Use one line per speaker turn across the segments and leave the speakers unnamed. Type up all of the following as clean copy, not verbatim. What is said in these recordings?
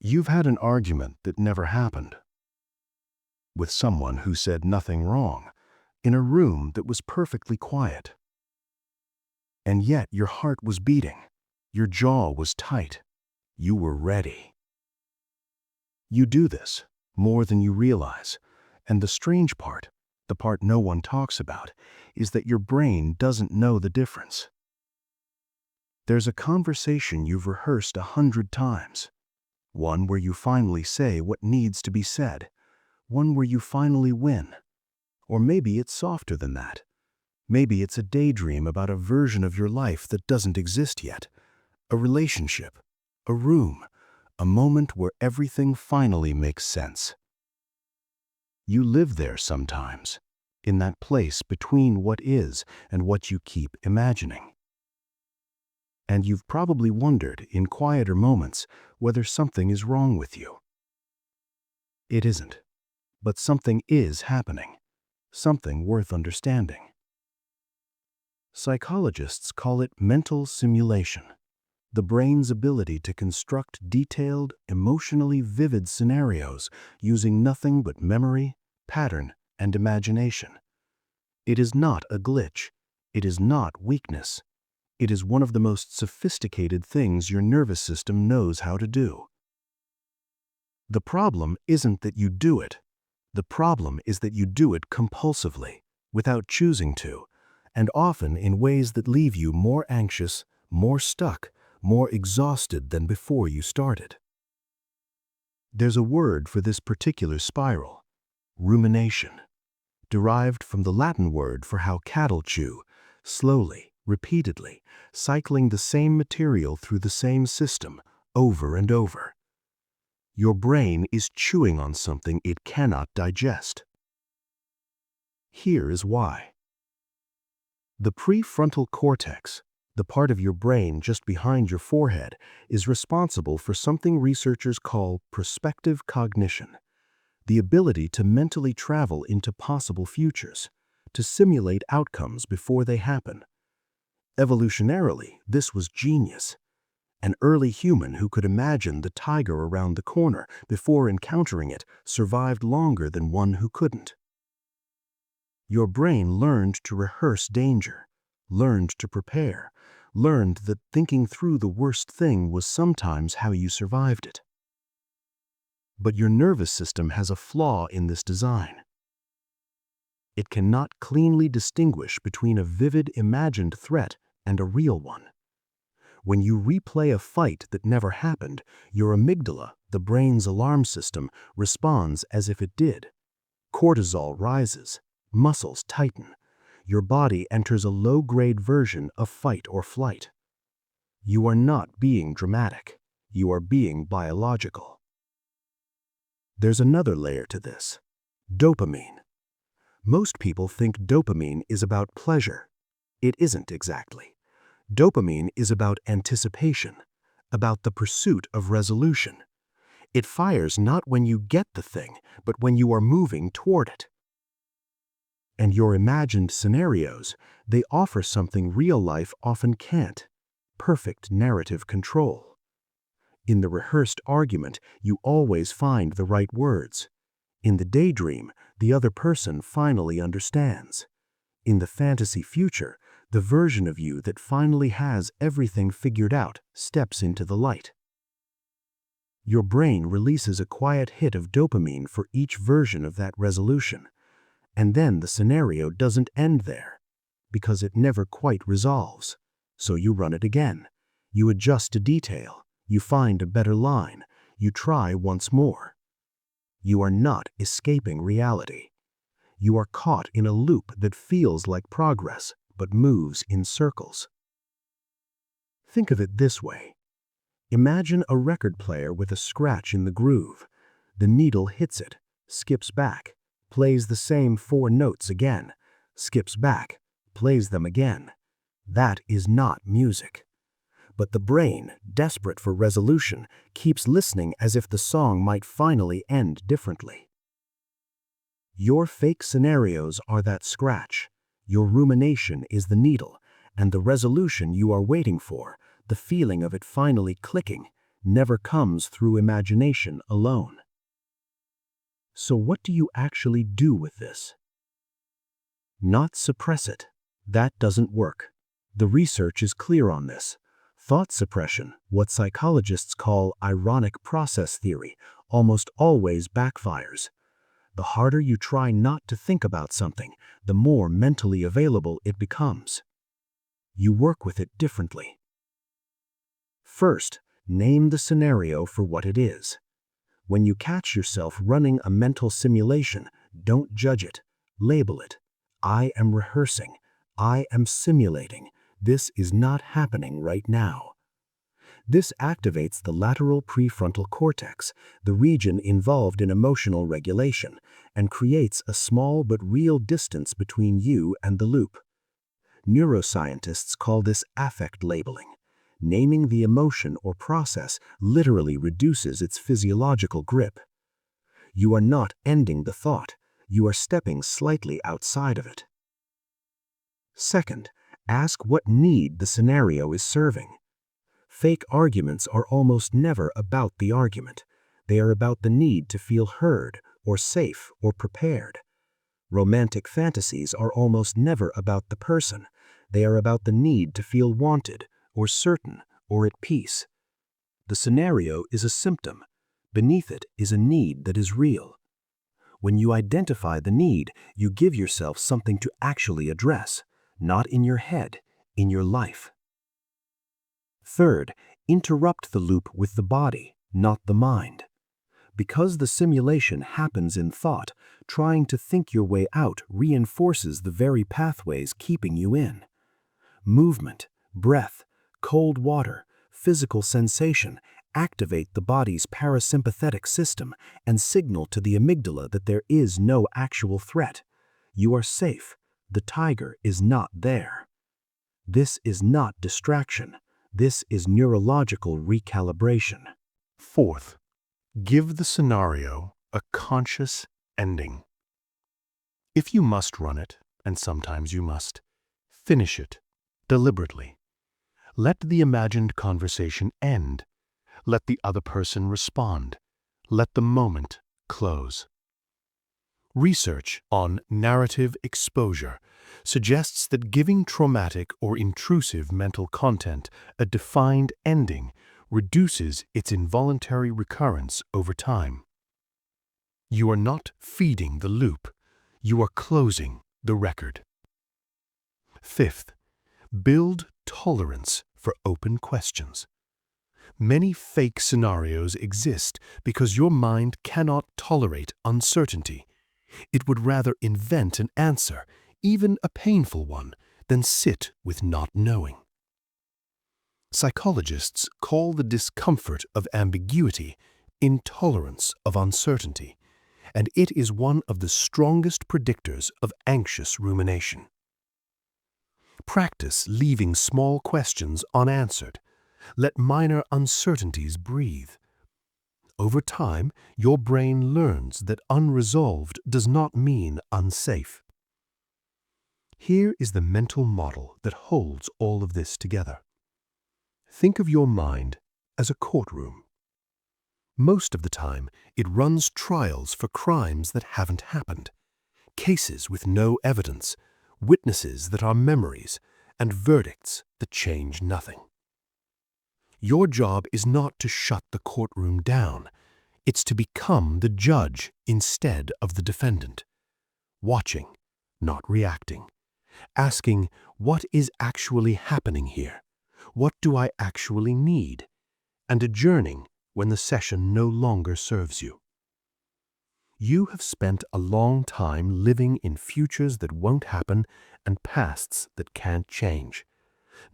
You've had an argument that never happened, with someone who said nothing wrong, in a room that was perfectly quiet. And yet your heart was beating, your jaw was tight, you were ready. You do this more than you realize, and the strange part, the part no one talks about, is that your brain doesn't know the difference. There's a conversation you've rehearsed 100 times, one where you finally say what needs to be said, one where you finally win. Or maybe it's softer than that. Maybe it's a daydream about a version of your life that doesn't exist yet, a relationship, a room, a moment where everything finally makes sense. You live there sometimes, in that place between what is and what you keep imagining. And you've probably wondered in quieter moments whether something is wrong with you. It isn't, but something is happening, something worth understanding. Psychologists call it mental simulation, the brain's ability to construct detailed, emotionally vivid scenarios using nothing but memory, pattern, and imagination. It is not a glitch. It is not weakness. It is one of the most sophisticated things your nervous system knows how to do. The problem isn't that you do it. The problem is that you do it compulsively, without choosing to, and often in ways that leave you more anxious, more stuck, more exhausted than before you started. There's a word for this particular spiral: rumination, derived from the Latin word for how cattle chew, slowly, repeatedly, cycling the same material through the same system, over and over. Your brain is chewing on something it cannot digest. Here is why. The prefrontal cortex, the part of your brain just behind your forehead, is responsible for something researchers call prospective cognition, the ability to mentally travel into possible futures, to simulate outcomes before they happen. Evolutionarily, this was genius. An early human who could imagine the tiger around the corner before encountering it survived longer than one who couldn't. Your brain learned to rehearse danger, learned to prepare, learned that thinking through the worst thing was sometimes how you survived it. But your nervous system has a flaw in this design. It cannot cleanly distinguish between a vivid imagined threat and a real one. When you replay a fight that never happened, your amygdala, the brain's alarm system, responds as if it did. Cortisol rises, muscles tighten. Your body enters a low-grade version of fight or flight. You are not being dramatic. You are being biological. There's another layer to this: dopamine. Most people think dopamine is about pleasure. It isn't exactly. Dopamine is about anticipation, about the pursuit of resolution. It fires not when you get the thing, but when you are moving toward it. And your imagined scenarios, they offer something real life often can't: perfect narrative control. In the rehearsed argument, you always find the right words. In the daydream, the other person finally understands. In the fantasy future, the version of you that finally has everything figured out steps into the light. Your brain releases a quiet hit of dopamine for each version of that resolution. And then the scenario doesn't end there, because it never quite resolves. So you run it again. You adjust a detail. You find a better line. You try once more. You are not escaping reality. You are caught in a loop that feels like progress, but moves in circles. Think of it this way. Imagine a record player with a scratch in the groove. The needle hits it, skips back, plays the same 4 notes again, skips back, plays them again. That is not music. But the brain, desperate for resolution, keeps listening as if the song might finally end differently. Your fake scenarios are that scratch. Your rumination is the needle, and the resolution you are waiting for, the feeling of it finally clicking, never comes through imagination alone. So what do you actually do with this? Not suppress it. That doesn't work. The research is clear on this. Thought suppression, what psychologists call ironic process theory, almost always backfires. The harder you try not to think about something, the more mentally available it becomes. You work with it differently. First, name the scenario for what it is. When you catch yourself running a mental simulation, don't judge it. Label it. I am rehearsing. I am simulating. This is not happening right now. This activates the lateral prefrontal cortex, the region involved in emotional regulation, and creates a small but real distance between you and the loop. Neuroscientists call this affect labeling. Naming the emotion or process literally reduces its physiological grip. You are not ending the thought. You are stepping slightly outside of it. Second, ask what need the scenario is serving. Fake arguments are almost never about the argument. They are about the need to feel heard, or safe, or prepared. Romantic fantasies are almost never about the person. They are about the need to feel wanted, or certain, or at peace. The scenario is a symptom. Beneath it is a need that is real. When you identify the need, you give yourself something to actually address, not in your head, in your life. Third, interrupt the loop with the body, not the mind. Because the simulation happens in thought, trying to think your way out reinforces the very pathways keeping you in. Movement, breath, cold water, physical sensation activate the body's parasympathetic system and signal to the amygdala that there is no actual threat. You are safe. The tiger is not there. This is not distraction. This is neurological recalibration.
Fourth, give the scenario a conscious ending. If you must run it, and sometimes you must, finish it deliberately. Let the imagined conversation end. Let the other person respond. Let the moment close. Research on narrative exposure suggests that giving traumatic or intrusive mental content a defined ending reduces its involuntary recurrence over time. You are not feeding the loop. You are closing the record. Fifth, build tolerance for open questions. Many fake scenarios exist because your mind cannot tolerate uncertainty. It would rather invent an answer, even a painful one, than sit with not knowing. Psychologists call the discomfort of ambiguity intolerance of uncertainty, and it is one of the strongest predictors of anxious rumination. Practice leaving small questions unanswered. Let minor uncertainties breathe. Over time, your brain learns that unresolved does not mean unsafe. Here is the mental model that holds all of this together. Think of your mind as a courtroom. Most of the time, it runs trials for crimes that haven't happened, cases with no evidence, witnesses that are memories, and verdicts that change nothing. Your job is not to shut the courtroom down. It's to become the judge instead of the defendant. Watching, not reacting. Asking, what is actually happening here? What do I actually need? And adjourning when the session no longer serves you. You have spent a long time living in futures that won't happen and pasts that can't change.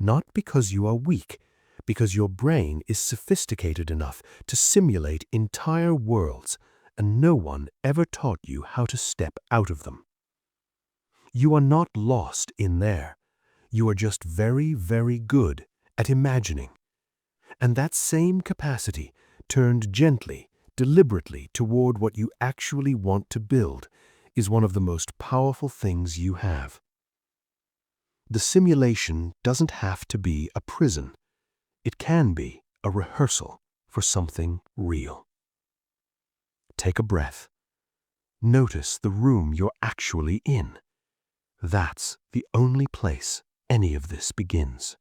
Not because you are weak, because your brain is sophisticated enough to simulate entire worlds, and no one ever taught you how to step out of them. You are not lost in there. You are just very, very good at imagining. And that same capacity, turned gently, deliberately toward what you actually want to build, is one of the most powerful things you have. The simulation doesn't have to be a prison. It can be a rehearsal for something real. Take a breath. Notice the room you're actually in. That's the only place any of this begins.